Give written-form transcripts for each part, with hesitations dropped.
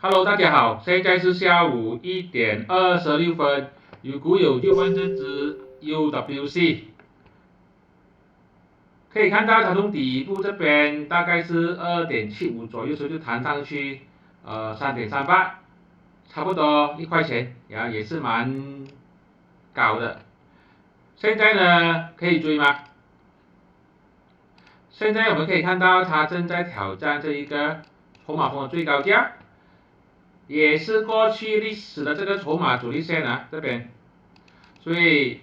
Hello，大家好，现在是下午1点26分，有股有就问这只 UWC，可以看到它从底部这边大概是2.75左右，所以就弹上去3.38，差不多1块钱，也是蛮高的。现在呢可以追吗？现在我们可以看到它正在挑战这一个筹码峰的最高价。也是过去历史的这个筹码主力线啊，这边，所以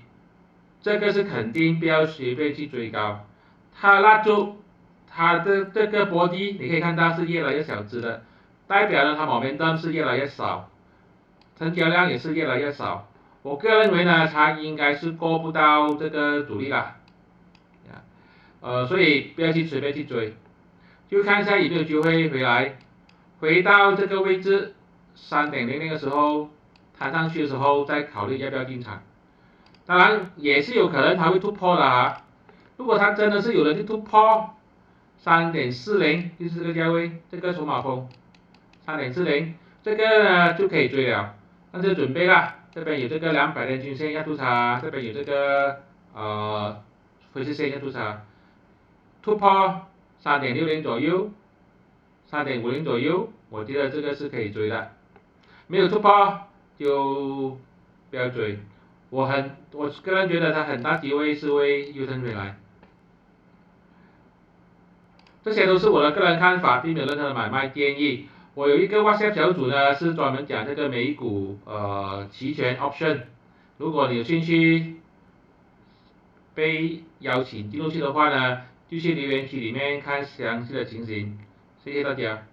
这个是肯定不要随便去追高。它蜡烛，它的这个波底你可以看到是越来越小只的，代表了它momentum是越来越少，成交量也是越来越少。我个人认为呢，它应该是过不到这个阻力了，所以不要去随便去追，就看一下有没有机会回来，回到这个位置3.00的时候，弹上去的时候再考虑要不要进场。当然也是有可能它会突破的哈，如果它真的是有人去突破3.40，就是这个价位，这个筹码峰3.40，这个呢就可以追了，但是准备啦，这边有这个200天均线要突插，这边有这个灰色线要突插，突破3.60左右，3.50左右，我觉得这个是可以追的。没有突破就不要追。我个人觉得它很大机会是会优升回来。这些都是我的个人看法，并没有任何的买卖建议。我有一个 WhatsApp 小组呢，是专门讲这个美股期权 option。如果你有兴趣被邀请进入去的话呢，就去留言区里面看详细的情形。谢谢大家。